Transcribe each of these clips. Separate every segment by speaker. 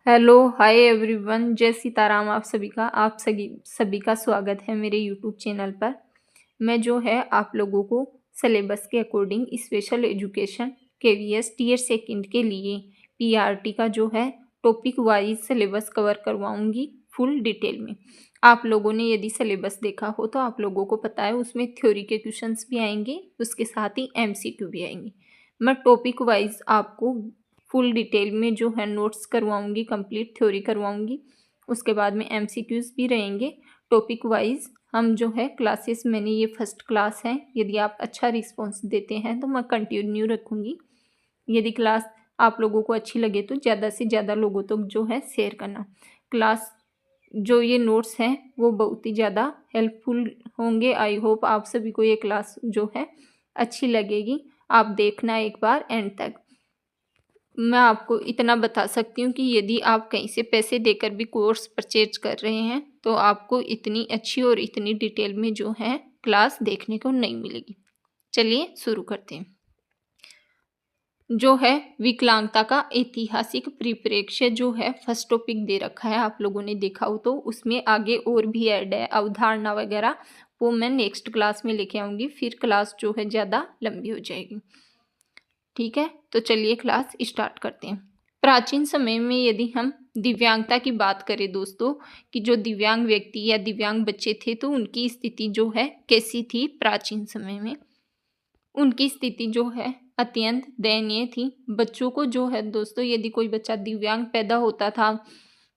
Speaker 1: Hello, hi everyone, जय सीताराम। आप सभी सभी का स्वागत है मेरे यूट्यूब चैनल पर। मैं जो है आप लोगों को सिलेबस के according special education KVS tier second के लिए पीआरटी का जो है टॉपिक वाइज सिलेबस कवर करवाऊंगी फुल डिटेल में। आप लोगों ने यदि सिलेबस देखा हो तो आप लोगों को पता है उसमें थ्योरी के क्वेश्चंस भी आएंगे, उसके साथ ही एमसीक्यू भी आएंगे। मैं टॉपिक वाइज आपको फुल डिटेल में जो है नोट्स करवाऊंगी, कंप्लीट थ्योरी करवाऊंगी, उसके बाद में एमसीक्यूज भी रहेंगे। टॉपिक वाइज हम जो है क्लासेस, मैंने ये फर्स्ट क्लास है, यदि आप अच्छा रिस्पॉन्स देते हैं तो मैं कंटिन्यू रखूँगी। यदि क्लास आप लोगों को अच्छी लगे तो ज़्यादा से ज़्यादा लोगों तक जो है शेयर करना। क्लास जो ये नोट्स हैं वो बहुत ही ज़्यादा हेल्पफुल होंगे। आई होप आप सभी को ये क्लास जो है अच्छी लगेगी। आप देखना एक बार एंड तक। मैं आपको इतना बता सकती हूँ कि यदि आप कहीं से पैसे देकर भी कोर्स परचेज कर रहे हैं तो आपको इतनी अच्छी और इतनी डिटेल में जो है क्लास देखने को नहीं मिलेगी। चलिए शुरू करते हैं। जो है विकलांगता का ऐतिहासिक परिप्रेक्ष्य जो है फर्स्ट टॉपिक दे रखा है, आप लोगों ने देखा हो तो उसमें आगे और भी ऐड है, अवधारणा वगैरह, वो मैं नेक्स्ट क्लास में लेके आऊँगी। फिर क्लास जो है ज़्यादा लंबी हो जाएगी। ठीक है, तो चलिए क्लास स्टार्ट करते हैं। प्राचीन समय में यदि हम दिव्यांगता की बात करें दोस्तों, कि जो दिव्यांग व्यक्ति या दिव्यांग बच्चे थे तो उनकी स्थिति जो है कैसी थी प्राचीन समय में। उनकी स्थिति जो है अत्यंत दयनीय थी। बच्चों को जो है दोस्तों, यदि कोई बच्चा दिव्यांग पैदा होता था,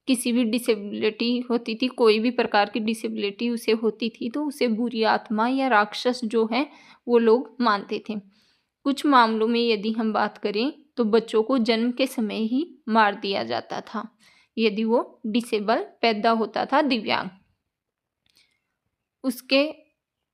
Speaker 1: किसी भी डिसेबिलिटी होती थी, कोई भी प्रकार की डिसेबिलिटी उसे होती थी, तो उसे बुरी आत्मा या राक्षस जो है वो लोग मानते थे। कुछ मामलों में यदि हम बात करें तो बच्चों को जन्म के समय ही मार दिया जाता था यदि वो डिसेबल पैदा होता था, दिव्यांग। उसके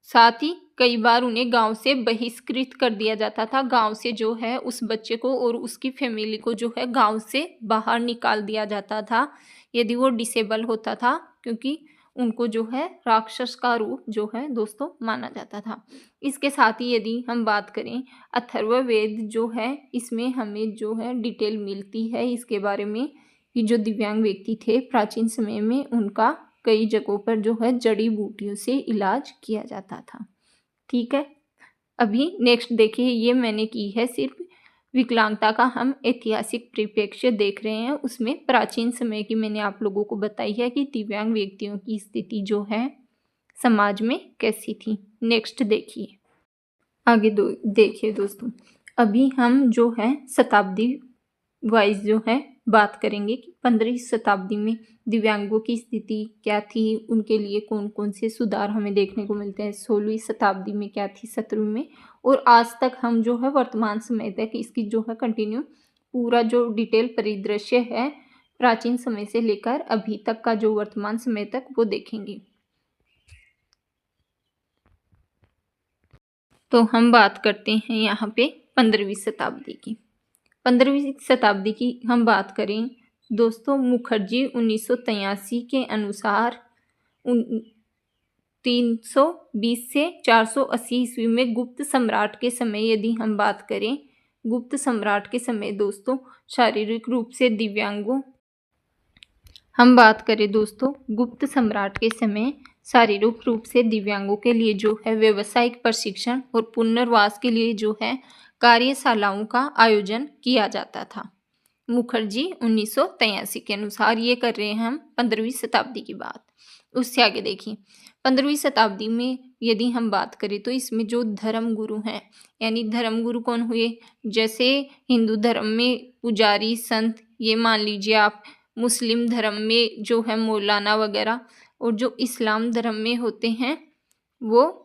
Speaker 1: साथ ही कई बार उन्हें गांव से बहिष्कृत कर दिया जाता था। गांव से जो है उस बच्चे को और उसकी फैमिली को जो है गांव से बाहर निकाल दिया जाता था यदि वो डिसेबल होता था, क्योंकि उनको जो है राक्षस का रूप जो है दोस्तों माना जाता था। इसके साथ ही यदि हम बात करें अथर्ववेद जो है, इसमें हमें जो है डिटेल मिलती है इसके बारे में कि जो दिव्यांग व्यक्ति थे प्राचीन समय में उनका कई जगहों पर जो है जड़ी बूटियों से इलाज किया जाता था। ठीक है, अभी नेक्स्ट देखिए, ये मैंने की है सिर्फ विकलांगता का हम ऐतिहासिक परिप्रेक्ष्य देख रहे हैं। उसमें प्राचीन समय की मैंने आप लोगों को बताई है कि दिव्यांग व्यक्तियों की स्थिति जो है समाज में कैसी थी। नेक्स्ट देखिए, आगे देखिए दोस्तों, अभी हम जो है शताब्दी वाइज जो है बात करेंगे कि 15वीं शताब्दी में दिव्यांगों की स्थिति क्या थी, उनके लिए कौन कौन से सुधार हमें देखने को मिलते हैं। 16वीं शताब्दी में क्या थी, 17वीं में, और आज तक हम जो है वर्तमान समय तक इसकी जो है कंटिन्यू पूरा जो डिटेल परिदृश्य है प्राचीन समय से लेकर अभी तक का जो वर्तमान समय तक वो देखेंगे। तो हम बात करते हैं यहाँ पे 15वीं शताब्दी की। 15वीं शताब्दी की हम बात करें दोस्तों, मुखर्जी 1983 के अनुसार 320 से 480 ईस्वी में गुप्त सम्राट के समय, यदि हम बात करें गुप्त सम्राट के समय दोस्तों, शारीरिक रूप से दिव्यांगों, हम बात करें दोस्तों गुप्त सम्राट के समय शारीरिक रूप से दिव्यांगों के लिए जो है व्यावसायिक प्रशिक्षण और पुनर्वास के लिए जो है कार्यशालाओं का आयोजन किया जाता था। मुखर्जी 1983 के अनुसार ये कर रहे हैं हम 15वीं शताब्दी की बात। उससे आगे देखिए, 15वीं शताब्दी में यदि हम बात करें तो इसमें जो धर्म गुरु हैं, यानी धर्म गुरु कौन हुए, जैसे हिंदू धर्म में पुजारी संत, ये मान लीजिए आप, मुस्लिम धर्म में जो है मौलाना वगैरह, और जो इस्लाम धर्म में होते हैं वो,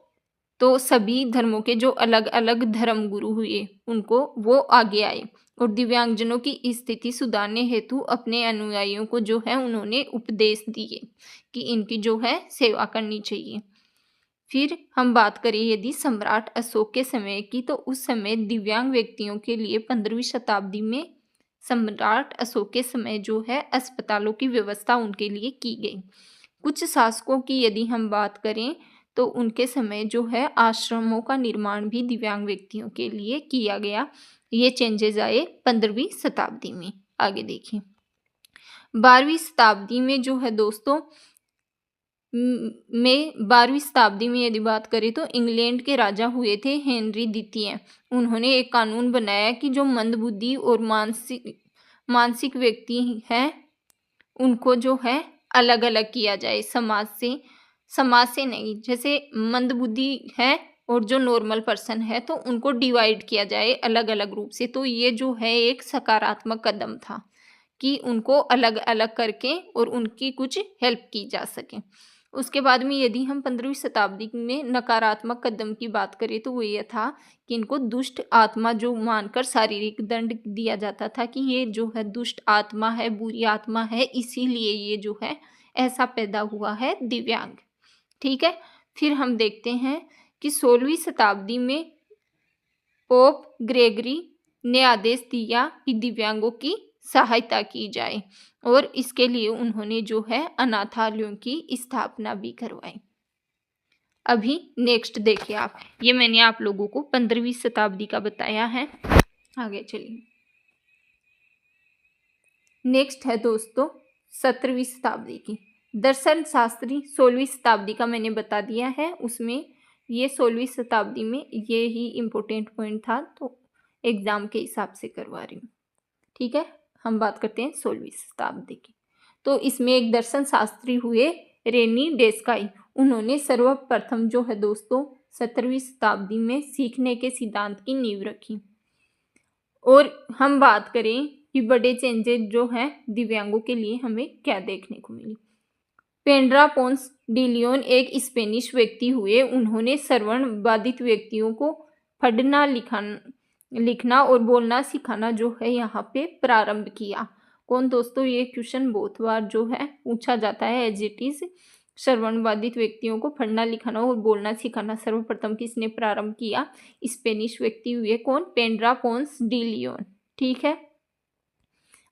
Speaker 1: तो सभी धर्मों के जो अलग अलग धर्म गुरु हुए उनको वो आगे आए और दिव्यांगजनों की स्थिति सुधारने हेतु अपने अनुयायियों को जो है उन्होंने उपदेश दिए कि इनकी जो है सेवा करनी चाहिए। फिर हम बात करें यदि सम्राट अशोक के समय की, तो उस समय दिव्यांग व्यक्तियों के लिए 15वीं शताब्दी में सम्राट अशोक के समय जो है अस्पतालों की व्यवस्था उनके लिए की गई। कुछ शासकों की यदि हम बात करें तो उनके समय जो है आश्रमों का निर्माण भी दिव्यांग व्यक्तियों के लिए किया गया। ये चेंजेस आए 15वीं शताब्दी में। आगे देखिए, 12वीं शताब्दी में जो है दोस्तों, में 12वीं शताब्दी में यदि बात करें तो इंग्लैंड के राजा हुए थे हेनरी द्वितीय। उन्होंने एक कानून बनाया कि जो मंदबुद्धि और मानसिक व्यक्ति हैं उनको जो है अलग अलग किया जाए समाज से नहीं। जैसे मंदबुद्धि है और जो नॉर्मल पर्सन है तो उनको डिवाइड किया जाए अलग अलग रूप से। तो ये जो है एक सकारात्मक कदम था कि उनको अलग अलग करके और उनकी कुछ हेल्प की जा सके। उसके बाद में यदि हम 15वीं शताब्दी में नकारात्मक कदम की बात करें तो वो ये था कि इनको दुष्ट आत्मा जो मानकर शारीरिक दंड दिया जाता था कि ये जो है दुष्ट आत्मा है, बुरी आत्मा है, इसीलिए ये जो है ऐसा पैदा हुआ है दिव्यांग। ठीक है, फिर हम देखते हैं कि 16वीं शताब्दी में पोप ग्रेगरी ने आदेश दिया कि दिव्यांगों की सहायता की जाए और इसके लिए उन्होंने जो है अनाथालयों की स्थापना भी करवाई। अभी नेक्स्ट देखिए आप, ये मैंने आप लोगों को 15वीं शताब्दी का बताया है। आगे चलिए, नेक्स्ट है दोस्तों 17वीं शताब्दी की। दर्शन शास्त्री 16वीं शताब्दी का मैंने बता दिया है, उसमें ये 16वीं शताब्दी में ये ही इम्पोर्टेंट पॉइंट था तो एग्जाम के हिसाब से करवा रही हूँ। ठीक है, हम बात करते हैं 16वीं शताब्दी की। तो इसमें एक दर्शन शास्त्री हुए रेनी डेस्काई। उन्होंने सर्वप्रथम जो है दोस्तों 17वीं शताब्दी में सीखने के सिद्धांत की नींव रखी। और हम बात करें कि बड़े चेंजेस जो हैं दिव्यांगों के लिए हमें क्या देखने को मिली। पेड्रो पोंस डी लियोन एक स्पेनिश व्यक्ति हुए। उन्होंने श्रवण बाधित व्यक्तियों को पढ़ना लिखना और बोलना सिखाना जो है यहाँ पे प्रारंभ किया। कौन दोस्तों, ये क्वेश्चन बहुत बार जो है पूछा जाता है एज इट इज। श्रवण बाधित व्यक्तियों को पढ़ना लिखाना और बोलना सिखाना सर्वप्रथम किसने प्रारंभ किया? स्पेनिश व्यक्ति हुए कौन? Pedro Ponce de Leon. ठीक है,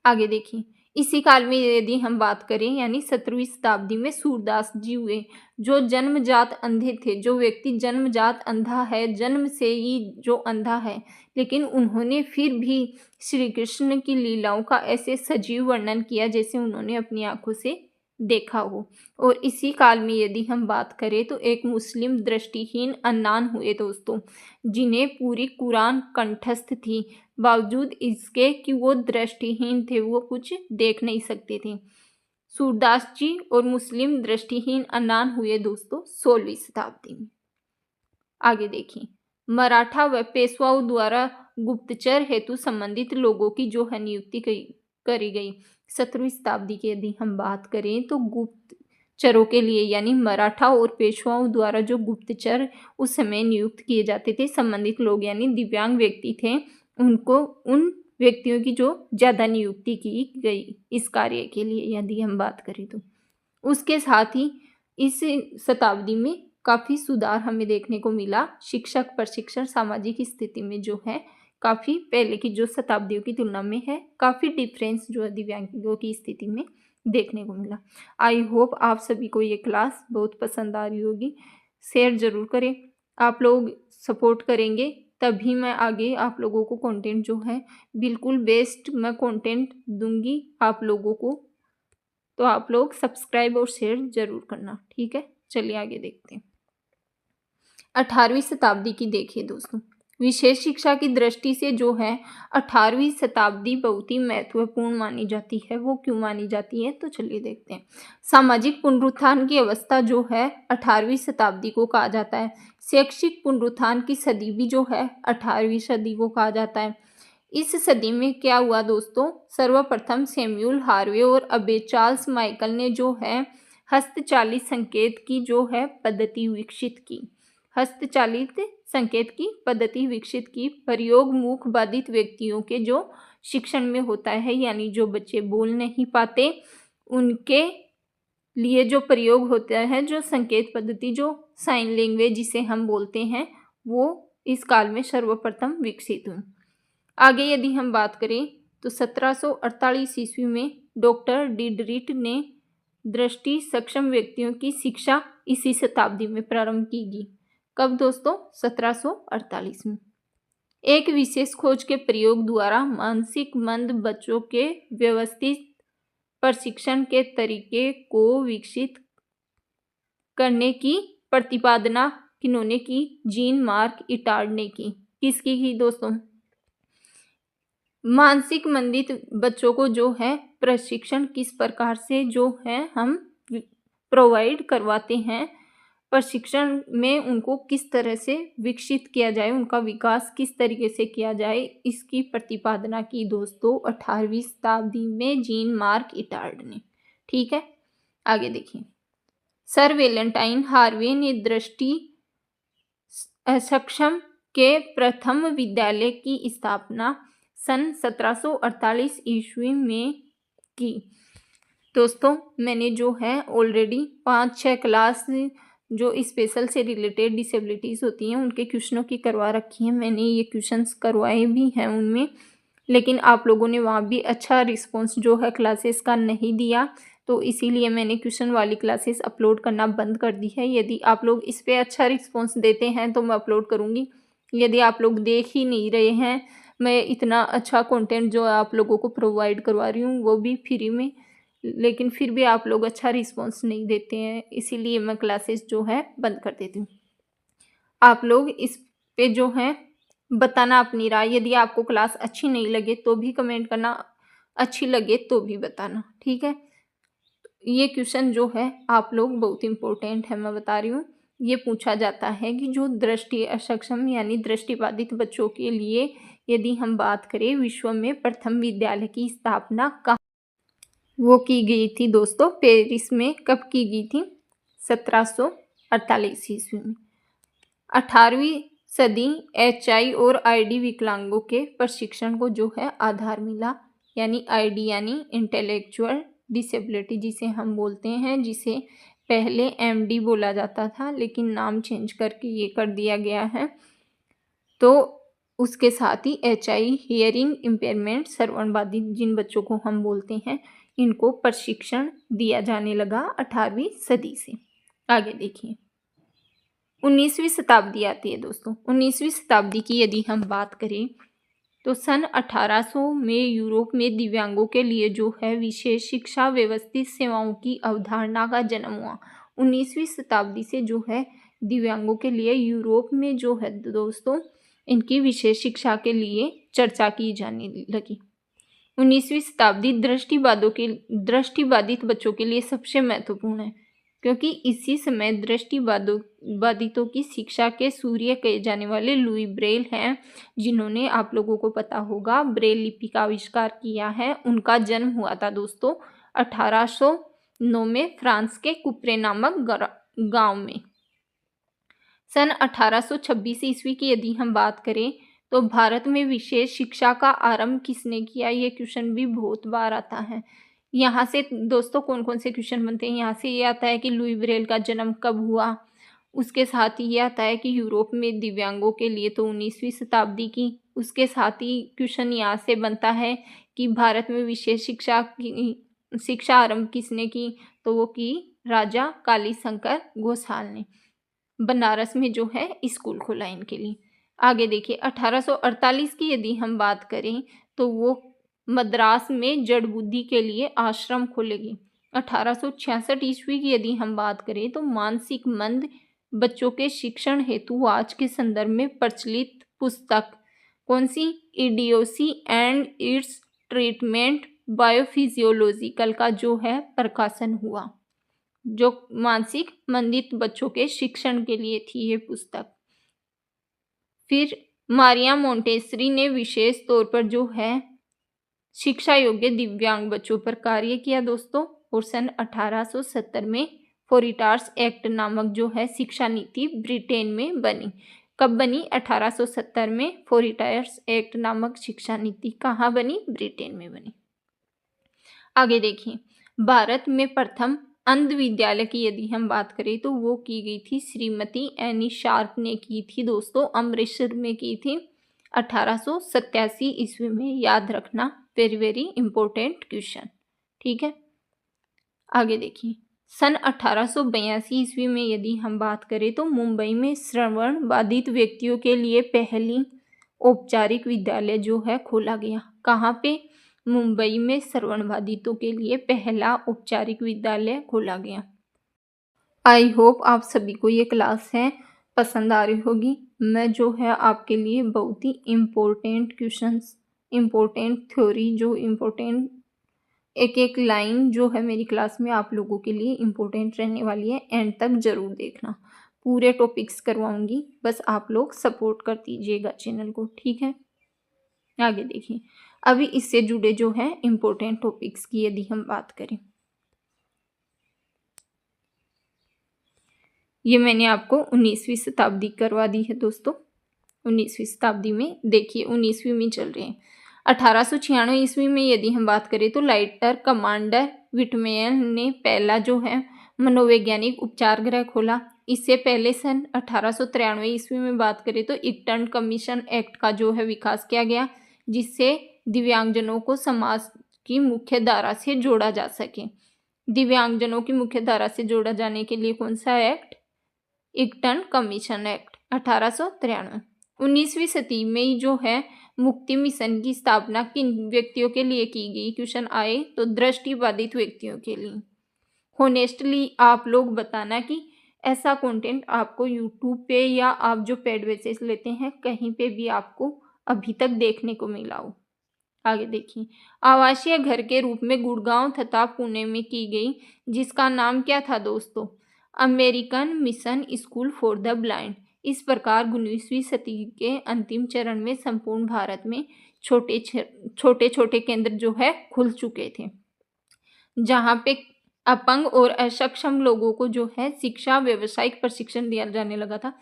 Speaker 1: आगे देखिए, इसी काल में यदि हम बात करें यानी 17वीं शताब्दी में सूरदास जी हुए, जो जन्मजात अंधे थे। जो व्यक्ति जन्मजात अंधा है, जन्म से ही जो अंधा है, लेकिन उन्होंने फिर भी श्री कृष्ण की लीलाओं का ऐसे सजीव वर्णन किया जैसे उन्होंने अपनी आंखों से देखा हो। और इसी काल में यदि हम बात करें तो एक मुस्लिम दृष्टिहीन अन्नान हुए दोस्तों, जिन्हें पूरी कुरान कंठस्थ थी, बावजूद इसके कि वो दृष्टिहीन थे, वो कुछ देख नहीं सकते थे। सूरदास जी और मुस्लिम दृष्टिहीन अन्नान हुए दोस्तों 16वीं शताब्दी में। आगे देखिए, मराठा व पेशवाओं द्वारा गुप्तचर हेतु संबंधित लोगों की जो है नियुक्ति करी गई। 17वीं शताब्दी की यदि हम बात करें तो गुप्तचरों के लिए यानी मराठा और पेशवाओं द्वारा जो गुप्तचर उस समय नियुक्त किए जाते थे, संबंधित लोग यानी दिव्यांग व्यक्ति थे, उनको उन व्यक्तियों की जो ज़्यादा नियुक्ति की गई इस कार्य के लिए यदि हम बात करें तो। उसके साथ ही इस शताब्दी में काफ़ी सुधार हमें देखने को मिला। शिक्षक प्रशिक्षण सामाजिक स्थिति में जो है काफ़ी पहले की जो शताब्दियों की तुलना में है, काफ़ी डिफरेंस जो है दिव्यांगों की स्थिति में देखने को मिला। आई होप आप सभी को ये क्लास बहुत पसंद आ रही होगी। शेयर ज़रूर करें, आप लोग सपोर्ट करेंगे तभी मैं आगे आप लोगों को कंटेंट जो है बिल्कुल बेस्ट मैं कंटेंट दूंगी आप लोगों को। तो आप लोग सब्सक्राइब और शेयर ज़रूर करना। ठीक है, चलिए आगे देखते हैं। 18वीं शताब्दी की देखिए दोस्तों, विशेष शिक्षा की दृष्टि से जो है 18वीं शताब्दी बहुत ही महत्वपूर्ण मानी जाती है। वो क्यों मानी जाती है तो चलिए देखते हैं। सामाजिक पुनरुत्थान की अवस्था जो है 18वीं शताब्दी को कहा जाता है। शैक्षिक पुनरुत्थान की सदी भी जो है 18वीं सदी को कहा जाता है। इस सदी में क्या हुआ दोस्तों, सर्वप्रथम सैमुअल हार्वे और अबे चार्ल्स माइकल ने जो है हस्तचालित संकेत की जो है पद्धति विकसित की। हस्तचालित संकेत की पद्धति विकसित की। प्रयोग मूक बाधित व्यक्तियों के जो शिक्षण में होता है, यानी जो बच्चे बोल नहीं पाते उनके लिए जो प्रयोग होता है, जो संकेत पद्धति जो साइन लैंग्वेज जिसे हम बोलते हैं, वो इस काल में सर्वप्रथम विकसित हुई। आगे यदि हम बात करें तो 1748 ईस्वी में डॉक्टर डिडरिट ने दृष्टि सक्षम व्यक्तियों की शिक्षा इसी शताब्दी में प्रारंभ की गई। कब दोस्तों? 1748 में। एक विशेष खोज के प्रयोग द्वारा मानसिक मंद बच्चों के व्यवस्थित प्रशिक्षण के तरीके को विकसित करने की प्रतिपादना किन्होंने की? जीन मार्क इटार्ड ने की। किसकी की दोस्तों? मानसिक मंदित बच्चों को जो है प्रशिक्षण किस प्रकार से जो है हम प्रोवाइड करवाते हैं, प्रशिक्षण में उनको किस तरह से विकसित किया जाए, उनका विकास किस तरीके से किया जाए, इसकी प्रतिपादना की दोस्तों 18वीं शताब्दी में जीन मार्क इटार्ड ने। ठीक है, आगे देखिए। सर वैलेंटाइन हार्वे ने दृष्टि सक्षम के प्रथम विद्यालय की स्थापना सन 1748 ईस्वी में की। दोस्तों मैंने जो है ऑलरेडी 5-6 क्लास जो स्पेशल से रिलेटेड डिसेबिलिटीज़ होती हैं उनके क्वेश्चनों की करवा रखी है। मैंने ये क्वेश्चंस करवाए भी हैं उनमें, लेकिन आप लोगों ने वहाँ भी अच्छा रिस्पॉन्स जो है क्लासेस का नहीं दिया, तो इसीलिए मैंने क्वेश्चन वाली क्लासेस अपलोड करना बंद कर दी है। यदि आप लोग इस पर अच्छा रिस्पॉन्स देते हैं तो मैं अपलोड करूँगी। यदि आप लोग देख ही नहीं रहे हैं, मैं इतना अच्छा कंटेंट जो आप लोगों को प्रोवाइड करवा रही हूँ वो भी फ्री में, लेकिन फिर भी आप लोग अच्छा रिस्पॉन्स नहीं देते हैं, इसीलिए मैं क्लासेस जो है बंद कर देती हूँ। आप लोग इस पे जो है बताना अपनी राय। यदि आपको क्लास अच्छी नहीं लगे तो भी कमेंट करना, अच्छी लगे तो भी बताना। ठीक है, ये क्वेश्चन जो है आप लोग बहुत इम्पोर्टेंट है, मैं बता रही हूँ। ये पूछा जाता है कि जो दृष्टि अक्षम यानी दृष्टिबाधित बच्चों के लिए यदि हम बात करें, विश्व में प्रथम विद्यालय की स्थापना कहाँ वो की गई थी दोस्तों? पेरिस में। कब की गई थी? 1748 ईस्वी में। 18वीं सदी HI और ID विकलांगों के प्रशिक्षण को जो है आधार मिला, यानी ID यानी इंटेलेक्चुअल डिसेबिलिटी जिसे हम बोलते हैं, जिसे पहले MD बोला जाता था लेकिन नाम चेंज करके ये कर दिया गया है। तो उसके साथ ही HI हियरिंग इम्पेयरमेंट श्रवण बाधित जिन बच्चों को हम बोलते हैं, इनको प्रशिक्षण दिया जाने लगा 18वीं सदी से। आगे देखिए, 19वीं शताब्दी आती है दोस्तों। 19वीं शताब्दी की यदि हम बात करें तो सन 1800 में यूरोप में दिव्यांगों के लिए जो है विशेष शिक्षा व्यवस्थित सेवाओं की अवधारणा का जन्म हुआ। 19वीं शताब्दी से जो है दिव्यांगों के लिए यूरोप में जो है दोस्तों इनकी विशेष शिक्षा के लिए चर्चा की जाने लगी। 19वीं शताब्दी दृष्टिबाधित बच्चों के लिए सबसे महत्वपूर्ण है, क्योंकि इसी समय दृष्टिबाधितों की शिक्षा के सूर्य कहे जाने वाले लुई ब्रेल हैं, जिन्होंने आप लोगों को पता होगा ब्रेल लिपि का आविष्कार किया है। उनका जन्म हुआ था दोस्तों 1809 में फ्रांस के कुप्रे नामक गांव में। सन 1826 ईस्वी की यदि हम बात करें तो भारत में विशेष शिक्षा का आरंभ किसने किया? ये क्वेश्चन भी बहुत बार आता है। यहाँ से दोस्तों कौन कौन से क्वेश्चन बनते हैं? यहाँ से ये आता है कि लुई ब्रेल का जन्म कब हुआ, उसके साथ ही ये आता है कि यूरोप में दिव्यांगों के लिए तो 19वीं शताब्दी की, उसके साथ ही क्वेश्चन यहाँ से बनता है कि भारत में विशेष शिक्षा आरंभ किसने की? तो वो की राजा कालीशंकर घोषाल ने। बनारस में जो है स्कूल खोला इनके लिए। आगे देखिए, 1848 की यदि हम बात करें तो वो मद्रास में जड़ बुद्धि के लिए आश्रम खोलेगी। 1866 ईस्वी की यदि हम बात करें तो मानसिक मंद बच्चों के शिक्षण हेतु आज के संदर्भ में प्रचलित पुस्तक कौन सी? इडियोसी एंड इट्स ट्रीटमेंट बायोफिजियोलॉजिकल का जो है प्रकाशन हुआ, जो मानसिक मंदित बच्चों के शिक्षण के लिए थी ये पुस्तक। फिर मारिया मोंटेसरी ने विशेष तौर पर जो है शिक्षा योग्य दिव्यांग बच्चों पर कार्य किया दोस्तों, और सन 1870 में फोरिटार्स एक्ट नामक जो है शिक्षा नीति ब्रिटेन में बनी। कब बनी? 1870 में फोरिटार्स एक्ट नामक शिक्षा नीति कहाँ बनी? ब्रिटेन में बनी। आगे देखिए, भारत में प्रथम अंध विद्यालय की यदि हम बात करें तो वो की गई थी श्रीमती एनी शार्प ने की थी दोस्तों, अमृतसर में की थी 1887 ईस्वी में। याद रखना, वेरी वेरी इंपॉर्टेंट क्वेश्चन। ठीक है, आगे देखिए, सन 1882 ईस्वी में यदि हम बात करें तो मुंबई में श्रवण बाधित व्यक्तियों के लिए पहली औपचारिक विद्यालय जो है खोला गया। कहाँ पे? मुंबई में श्रवण बाधितों के लिए पहला औपचारिक विद्यालय खोला गया। आई होप आप सभी को ये क्लास है पसंद आ रही होगी। मैं जो है आपके लिए बहुत ही इम्पोर्टेंट क्वेश्चंस, इम्पोर्टेंट थ्योरी, जो इम्पोर्टेंट एक एक लाइन जो है मेरी क्लास में आप लोगों के लिए इम्पोर्टेंट रहने वाली है। एंड तक ज़रूर देखना, पूरे टॉपिक्स करवाऊंगी, बस आप लोग सपोर्ट कर दीजिएगा चैनल को, ठीक है। आगे देखिए, अभी इससे जुड़े जो है इम्पोर्टेंट टॉपिक्स की यदि हम बात करें, ये मैंने आपको 19वीं शताब्दी करवा दी है दोस्तों। 19वीं शताब्दी में देखिए 19वीं में चल रहे हैं। 1896 ईस्वी में यदि हम बात करें तो लाइटर कमांडर विटमेन ने पहला जो है मनोवैज्ञानिक उपचार गृह खोला। इससे पहले सन 1893 ईस्वी में बात करें तो इक्टन कमीशन एक्ट का जो है विकास किया गया, जिससे दिव्यांगजनों को समाज की मुख्य धारा से जोड़ा जा सके। दिव्यांगजनों की मुख्य धारा से जोड़ा जाने के लिए कौन सा एक्ट? इक्टन commission act 1893। 19वीं सदी में जो है मुक्ति मिशन की स्थापना किन व्यक्तियों के लिए की गई? क्वेश्चन आए तो दृष्टिबाधित व्यक्तियों के लिए। होनेस्टली आप लोग बताना कि ऐसा कंटेंट आपको यूट्यूब पे या आप जो पेड बेसिस लेते हैं कहीं पे भी आपको अभी तक देखने को मिला हो। आगे देखिए, आवासीय घर के रूप में गुड़गांव तथा पुणे में की गई, जिसका नाम क्या था दोस्तों? American mission school for the blind. इस प्रकार 19वीं सदी के अंतिम चरण में संपूर्ण भारत में छोटे छोटे केंद्र जो है खुल चुके थे, जहाँ पे अपंग और अक्षम लोगों को जो है शिक्षा व्यावसायिक प्रशिक्षण दिया जाने लगा था।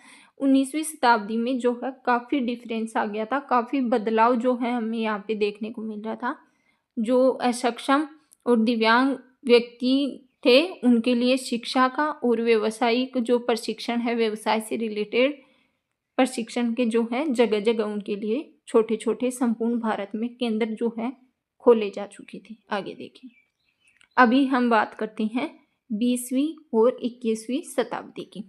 Speaker 1: 19वीं शताब्दी में जो है काफ़ी डिफरेंस आ गया था, काफ़ी बदलाव जो है हमें यहाँ पे देखने को मिल रहा था। जो अक्षम और दिव्यांग व्यक्ति थे उनके लिए शिक्षा का और व्यावसायिक जो प्रशिक्षण है, व्यवसाय से रिलेटेड प्रशिक्षण के जो है जगह जगह उनके लिए छोटे छोटे संपूर्ण भारत में केंद्र जो है खोले जा चुके थे। आगे देखिए, अभी हम बात करते हैं 20वीं और 21वीं शताब्दी की,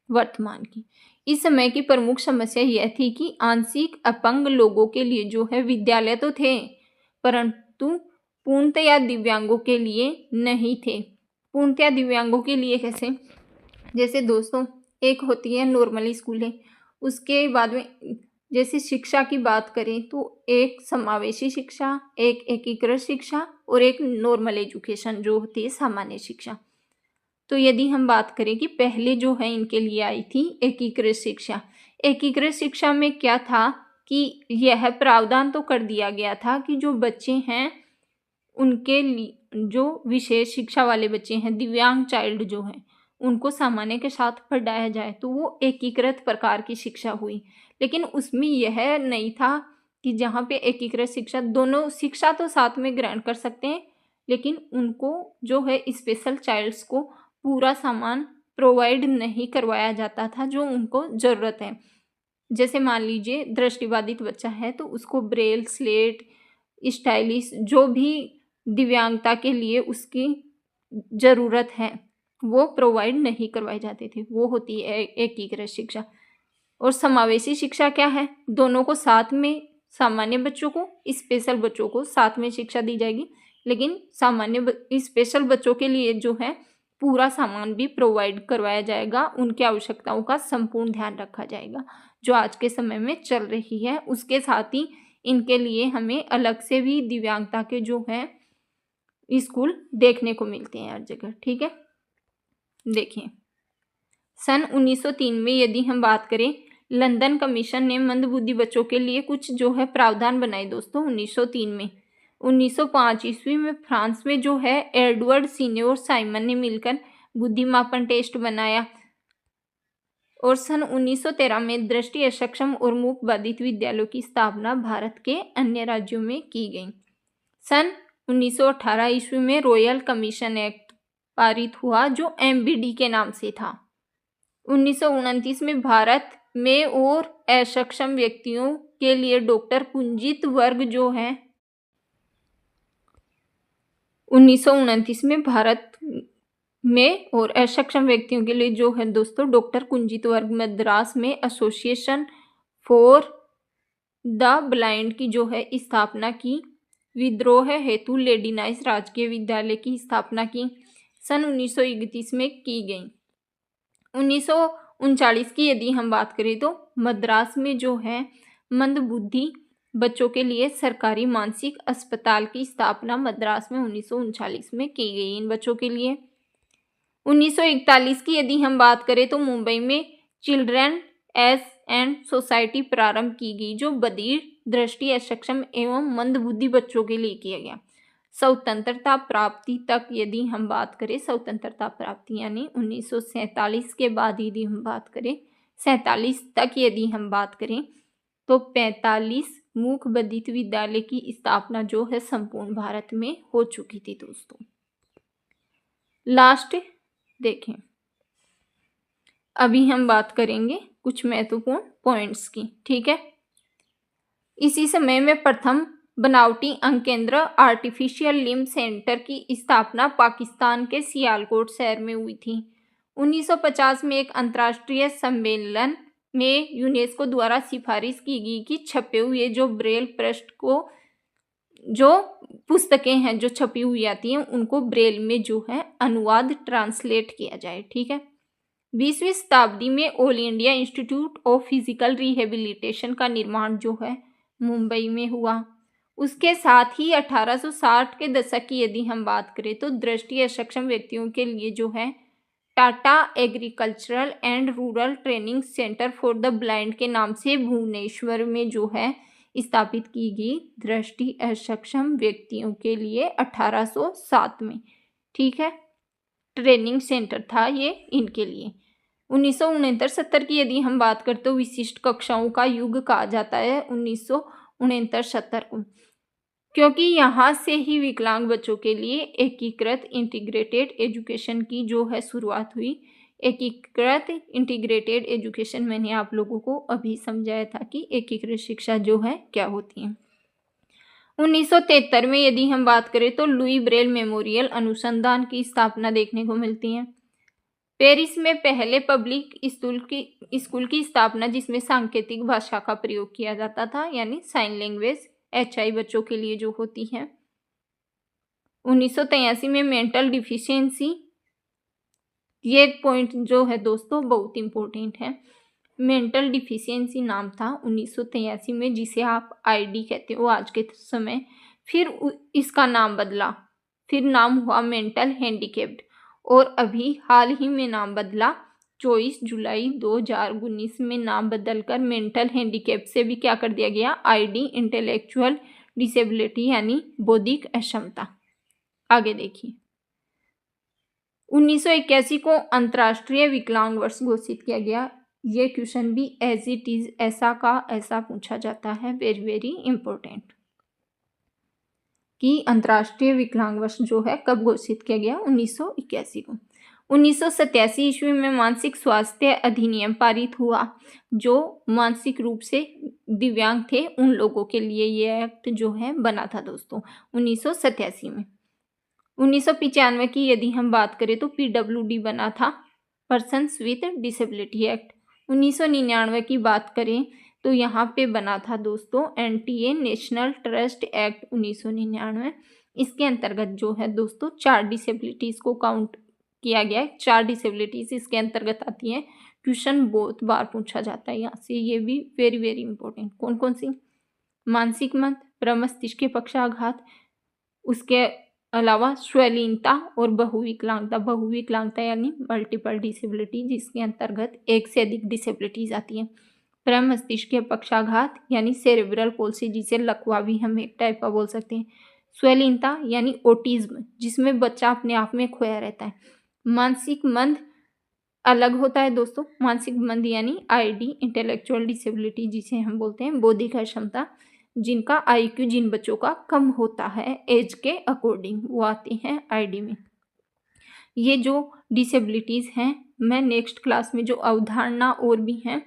Speaker 1: वर्तमान की। इस समय की प्रमुख समस्या यह थी कि आंशिक अपंग लोगों के लिए जो है विद्यालय तो थे, परंतु पूर्णतया दिव्यांगों के लिए नहीं थे। पूर्णतया दिव्यांगों के लिए कैसे? जैसे दोस्तों, एक होती है नॉर्मल स्कूलें, उसके बाद में जैसे शिक्षा की बात करें तो एक समावेशी शिक्षा, एक एकीकृत शिक्षा और एक नॉर्मल एजुकेशन जो होती है सामान्य शिक्षा। तो यदि हम बात करें कि पहले जो है इनके लिए आई थी एकीकृत शिक्षा। एकीकृत शिक्षा में क्या था कि यह प्रावधान तो कर दिया गया था कि जो बच्चे हैं उनके लिए, जो विशेष शिक्षा वाले बच्चे हैं, दिव्यांग चाइल्ड जो हैं, उनको सामान्य के साथ पढ़ाया जाए, तो वो एकीकृत प्रकार की शिक्षा हुई। लेकिन उसमें यह नहीं था कि जहाँ पे एकीकृत शिक्षा, दोनों शिक्षा तो साथ में ग्रहण कर सकते हैं, लेकिन उनको जो है स्पेशल चाइल्ड्स को पूरा सामान प्रोवाइड नहीं करवाया जाता था जो उनको ज़रूरत है। जैसे मान लीजिए दृष्टिबाधित बच्चा है तो उसको ब्रेल, स्लेट, स्टाइलिश जो भी दिव्यांगता के लिए उसकी ज़रूरत है वो प्रोवाइड नहीं करवाए जाते थे। वो होती है एकीकृत शिक्षा। और समावेशी शिक्षा क्या है? दोनों को साथ में, सामान्य बच्चों को, स्पेशल बच्चों को साथ में शिक्षा दी जाएगी, लेकिन स्पेशल बच्चों के लिए जो है पूरा सामान भी प्रोवाइड करवाया जाएगा, उनकी आवश्यकताओं का संपूर्ण ध्यान रखा जाएगा, जो आज के समय में चल रही है। उसके साथ ही इनके लिए हमें अलग से भी दिव्यांगता के जो है स्कूल देखने को मिलते हैं हर जगह, ठीक है। देखिए, सन 1903 में यदि हम बात करें, लंदन कमीशन ने मंदबुद्धि बच्चों के लिए कुछ जो है प्रावधान बनाए दोस्तों 1903 में। 1905 ईस्वी में फ्रांस में जो है एडवर्ड सीने और साइमन ने मिलकर बुद्धिमापन टेस्ट बनाया। और सन 1913 में दृष्टि अक्षम और मूक बाधित विद्यालयों की स्थापना भारत के अन्य राज्यों में की गई। सन 1918 ईस्वी में रॉयल कमीशन एक्ट पारित हुआ जो MBD के नाम से था। 1929 में भारत में और अक्षम व्यक्तियों के लिए डॉक्टर कुंजित वर्ग जो है 1929 में भारत में और अक्षम व्यक्तियों के लिए जो है दोस्तों डॉक्टर कुंजित वर्ग मद्रास में एसोसिएशन फॉर द ब्लाइंड की जो है स्थापना की विद्रोह हेतु लेडी नाइस राजकीय विद्यालय की स्थापना की सन 1931 में की गई। 1939 की यदि हम बात करें तो मद्रास में जो है मंदबुद्धि बच्चों के लिए सरकारी मानसिक अस्पताल की स्थापना मद्रास में 1939 में की गई इन बच्चों के लिए। 1941 की यदि हम बात करें तो मुंबई में चिल्ड्रन एज एंड सोसाइटी प्रारंभ की गई जो बधिर, दृष्टि अक्षम एवं मंदबुद्धि बच्चों के लिए किया गया। स्वतंत्रता प्राप्ति तक यदि हम बात करें, स्वतंत्रता प्राप्ति यानी 1947 के बाद यदि हम बात करें, 47 तक यदि हम बात करें तो 45 मूक बधिर विद्यालय की स्थापना जो है संपूर्ण भारत में हो चुकी थी दोस्तों। लास्ट देखें, अभी हम बात करेंगे कुछ महत्वपूर्ण पॉइंट्स की, ठीक है। इसी समय में प्रथम बनावटी अंग केंद्र आर्टिफिशियल लिम्ब सेंटर की स्थापना पाकिस्तान के सियालकोट शहर में हुई थी। 1950 में एक अंतर्राष्ट्रीय सम्मेलन में यूनेस्को द्वारा सिफारिश की गई कि छपे हुए जो ब्रेल पृष्ठ को जो पुस्तकें हैं जो छपी हुई आती हैं उनको ब्रेल में जो है अनुवाद ट्रांसलेट किया जाए, ठीक है। 20वीं शताब्दी में all India institute of physical rehabilitation का निर्माण जो है मुंबई में हुआ। उसके साथ ही 1860 के दशक की यदि हम बात करें तो दृष्टि अक्षम व्यक्तियों के लिए जो है Tata agricultural and rural training centre for the blind के नाम से भुवनेश्वर में जो है स्थापित की गई दृष्टि अक्षम व्यक्तियों के लिए 1807 में, ठीक है, ट्रेनिंग सेंटर था ये इनके लिए। 1969-70 की यदि हम बात करते तो विशिष्ट कक्षाओं का युग कहा जाता है 1969-70 को, क्योंकि यहाँ से ही विकलांग बच्चों के लिए एकीकृत इंटीग्रेटेड एजुकेशन की जो है शुरुआत हुई। एकीकृत इंटीग्रेटेड एजुकेशन मैंने आप लोगों को अभी समझाया था कि एकीकृत शिक्षा जो है क्या होती है। 1973 में यदि हम बात करें तो लुई ब्रेल मेमोरियल अनुसंधान की स्थापना देखने को मिलती है। पेरिस में पहले पब्लिक स्कूल की स्थापना जिसमें सांकेतिक भाषा का प्रयोग किया जाता था यानी साइन लैंग्वेज HI बच्चों के लिए जो होती है। 1983 में मेंटल डिफिशियंसी, ये पॉइंट जो है दोस्तों बहुत इंपॉर्टेंट है। मेंटल डिफिशियंसी नाम था 1983 में जिसे आप ID कहते हो आज के समय, फिर इसका नाम बदला, फिर नाम हुआ मेंटल हैंडीकैप्ड और अभी हाल ही में नाम बदला 24 जुलाई 2019 में नाम बदलकर मेंटल हैंडीकैप से भी क्या कर दिया गया ID इंटेलेक्चुअल डिसेबिलिटी यानी बौद्धिक अक्षमता। आगे देखिए, 1981 को अंतर्राष्ट्रीय विकलांग वर्ष घोषित किया गया। ये क्वेश्चन भी एज इट इज ऐसा का ऐसा पूछा जाता है, वेरी वेरी इंपॉर्टेंट, कि अंतर्राष्ट्रीय विकलांग वर्ष जो है कब घोषित किया गया 1981 को। 1987 ईस्वी में मानसिक स्वास्थ्य अधिनियम पारित हुआ जो मानसिक रूप से दिव्यांग थे उन लोगों के लिए ये एक्ट जो है बना था दोस्तों 1987 में। 1995 की यदि हम बात करें तो PWD बना था, पर्सन्स विथ डिसेबिलिटी एक्ट। 1999 की बात करें तो यहाँ पे बना था दोस्तों NTA नेशनल ट्रस्ट एक्ट 1999। इसके अंतर्गत जो है दोस्तों 4 डिसेबिलिटीज़ को काउंट किया गया है। 4 डिसेबिलिटीज़ इसके अंतर्गत आती हैं। क्वेश्चन बहुत बार पूछा जाता है यहाँ से, ये भी वेरी वेरी इंपॉर्टेंट। कौन कौन सी? मानसिक मंद, प्रमस्तिष्क के पक्षाघात, उसके अलावा स्वलीनता और बहुविकलांगता। बहुविकलांगता यानी मल्टीपल डिसेबिलिटी जिसके अंतर्गत एक से अधिक डिसेबिलिटीज आती हैं। प्रमस्तिष्क के पक्षाघात यानी सेरेब्रल पॉल्सी जिसे लकवा भी हम एक टाइप का बोल सकते हैं। स्वलीनता यानी ऑटिज्म जिसमें बच्चा अपने आप में खोया रहता है। मानसिक मंद अलग होता है दोस्तों। मानसिक मंद यानी ID इंटेलेक्चुअल डिसेबिलिटी जिसे हम बोलते हैं बौद्धिक अक्षमता, जिनका IQ जिन बच्चों का कम होता है एज के अकॉर्डिंग वो आते हैं ID में। ये जो डिसेबिलिटीज़ हैं मैं नेक्स्ट क्लास में जो अवधारणा और भी हैं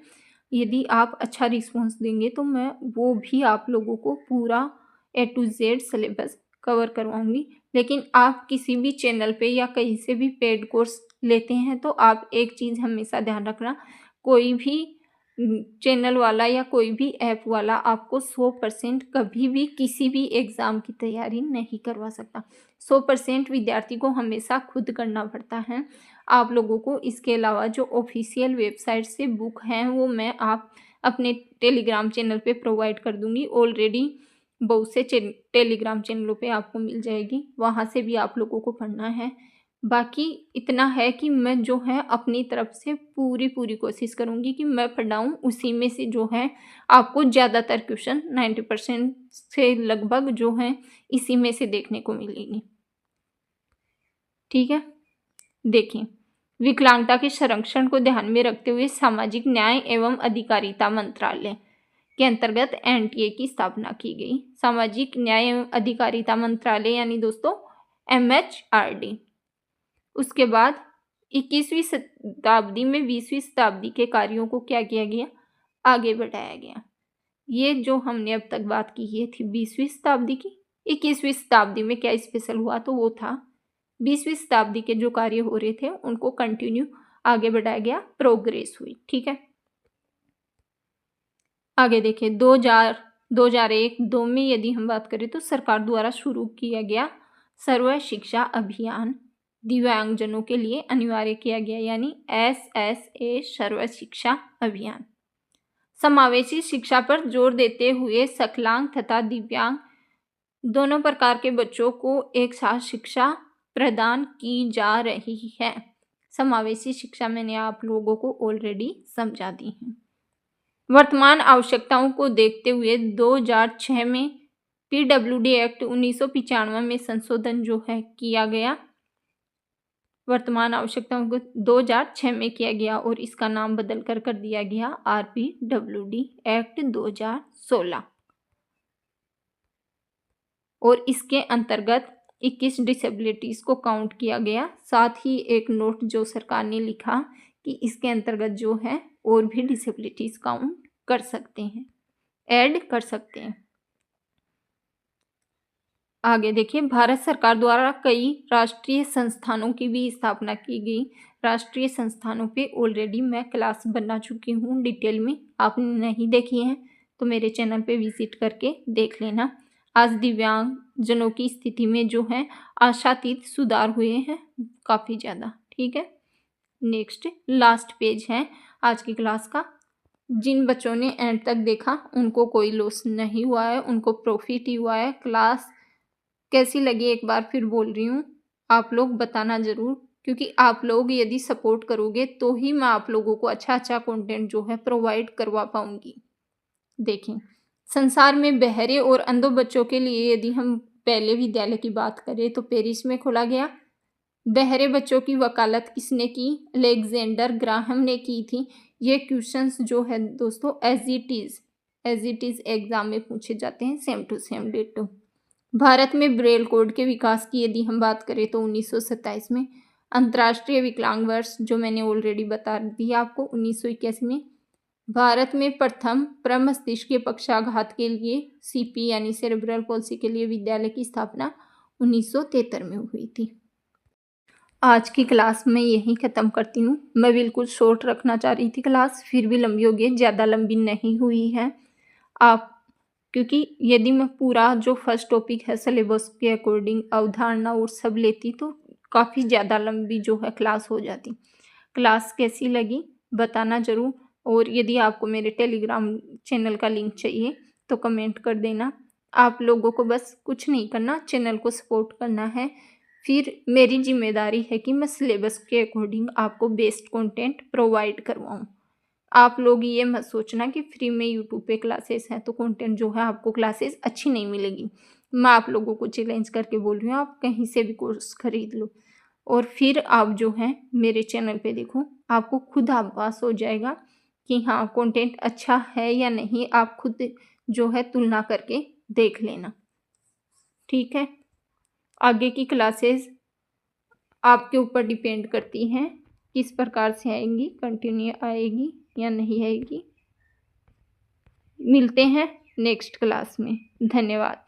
Speaker 1: यदि आप अच्छा रिस्पॉन्स देंगे तो मैं वो भी आप लोगों को पूरा A to Z syllabus cover करवाऊंगी। लेकिन आप किसी भी चैनल पे या कहीं से भी पेड कोर्स लेते हैं तो आप एक चीज़ हमेशा ध्यान रखना, कोई भी चैनल वाला या कोई भी ऐप वाला आपको 100% कभी भी किसी भी एग्ज़ाम की तैयारी नहीं करवा सकता। 100% विद्यार्थी को हमेशा खुद करना पड़ता है। आप लोगों को इसके अलावा जो ऑफ़िशियल वेबसाइट से बुक हैं वो मैं आप अपने टेलीग्राम चैनल पे प्रोवाइड कर दूँगी। ऑलरेडी बहुत से टेलीग्राम चैनलों पे आपको मिल जाएगी, वहाँ से भी आप लोगों को पढ़ना है। बाकी इतना है कि मैं जो है अपनी तरफ से पूरी कोशिश करूँगी कि मैं पढ़ाऊँ, उसी में से जो है आपको ज़्यादातर क्वेश्चन 90% से लगभग जो हैं इसी में से देखने को मिलेगी। ठीक है? देखिए, विकलांगता के संरक्षण को ध्यान में रखते हुए सामाजिक न्याय एवं अधिकारिता मंत्रालय के अंतर्गत एनटीए की स्थापना की गई। सामाजिक न्याय एवं अधिकारिता मंत्रालय यानी दोस्तों एमएचआरडी। उसके बाद 21वीं शताब्दी में 20वीं शताब्दी के कार्यों को क्या किया गया, आगे बढ़ाया गया। ये जो हमने अब तक बात की ये थी 20वीं शताब्दी की। 21वीं शताब्दी में क्या स्पेशल हुआ, तो वो था 20वीं शताब्दी के जो कार्य हो रहे थे उनको कंटिन्यू आगे बढ़ाया गया, प्रोग्रेस हुई। ठीक है, आगे देखिए 2001-2 में यदि हम बात करें तो सरकार द्वारा शुरू किया गया सर्व शिक्षा अभियान दिव्यांगजनों के लिए अनिवार्य किया गया, यानी SSA सर्व शिक्षा अभियान। समावेशी शिक्षा पर जोर देते हुए सकलांग तथा दिव्यांग दोनों प्रकार के बच्चों को एक साथ शिक्षा प्रदान की जा रही है। समावेशी शिक्षा मैंने आप लोगों को ऑलरेडी समझा दी है। वर्तमान आवश्यकताओं को देखते हुए 2006 में PWD एक्ट 1995 में संशोधन जो है किया गया। वर्तमान आवश्यकताओं को 2006 में किया गया और इसका नाम बदल कर दिया गया RPWD एक्ट 2016 और इसके अंतर्गत 21 डिसेबिलिटीज़ को काउंट किया गया। साथ ही एक नोट जो सरकार ने लिखा कि इसके अंतर्गत जो है और भी डिसेबिलिटीज़ काउंट कर सकते हैं, ऐड कर सकते हैं। आगे देखिए, भारत सरकार द्वारा कई राष्ट्रीय संस्थानों की भी स्थापना की गई। राष्ट्रीय संस्थानों पे ऑलरेडी मैं क्लास बना चुकी हूँ डिटेल में, आपने नहीं देखी हैं तो मेरे चैनल पे विजिट करके देख लेना। आज दिव्यांगजनों की स्थिति में जो है आशातीत सुधार हुए हैं काफ़ी ज़्यादा। ठीक है, नेक्स्ट लास्ट पेज है आज की क्लास का। जिन बच्चों ने एंड तक देखा उनको कोई लॉस नहीं हुआ है, उनको प्रॉफिट ही हुआ है। क्लास कैसी लगी एक बार फिर बोल रही हूँ, आप लोग बताना ज़रूर, क्योंकि आप लोग यदि सपोर्ट करोगे तो ही मैं आप लोगों को अच्छा कंटेंट जो है प्रोवाइड करवा पाऊँगी। देखें, संसार में बहरे और अंधों बच्चों के लिए यदि हम पहले विद्यालय की बात करें तो पेरिस में खोला गया। बहरे बच्चों की वकालत किसने की, अलेक्जेंडर ग्राहम ने की थी। ये क्वेश्चंस जो है दोस्तों एज इट इज़ एग्जाम में पूछे जाते हैं, सेम टू सेम डेटो। भारत में ब्रेल कोड के विकास की यदि हम बात करें तो 1927 में। अंतर्राष्ट्रीय विकलांग वर्ष जो मैंने ऑलरेडी बता दी आपको 1981 में। भारत में प्रथम प्रमस्तिष्क पक्षाघात के लिए CP यानी सेरेब्रल पॉल्सी के लिए विद्यालय की स्थापना 1973 में हुई थी। आज की क्लास मैं यहीं ख़त्म करती हूँ। मैं बिल्कुल शॉर्ट रखना चाह रही थी क्लास, फिर भी लंबी हो गई, ज़्यादा लंबी नहीं हुई है। आप क्योंकि यदि मैं पूरा जो फर्स्ट टॉपिक है सिलेबस के अकॉर्डिंग अवधारणा और सब लेती तो काफ़ी ज़्यादा लंबी जो है क्लास हो जाती। क्लास कैसी लगी बताना ज़रूर, और यदि आपको मेरे टेलीग्राम चैनल का लिंक चाहिए तो कमेंट कर देना। आप लोगों को बस कुछ नहीं करना, चैनल को सपोर्ट करना है। फिर मेरी जिम्मेदारी है कि मैं सिलेबस के अकॉर्डिंग आपको बेस्ट कंटेंट प्रोवाइड करवाऊँ। आप लोग ये मत सोचना कि फ्री में यूट्यूब पे क्लासेस हैं तो कंटेंट जो है आपको क्लासेस अच्छी नहीं मिलेगी। मैं आप लोगों को चैलेंज करके बोल रही हूँ, आप कहीं से भी कोर्स खरीद लो और फिर आप जो है मेरे चैनल पे देखो, आपको खुद आभास हो जाएगा कि हाँ कंटेंट अच्छा है या नहीं। आप खुद जो है तुलना करके देख लेना। ठीक है, आगे की क्लासेस आपके ऊपर डिपेंड करती हैं किस प्रकार से आएंगी, कंटिन्यू आएगी या नहीं आएगी। मिलते हैं नेक्स्ट क्लास में। धन्यवाद।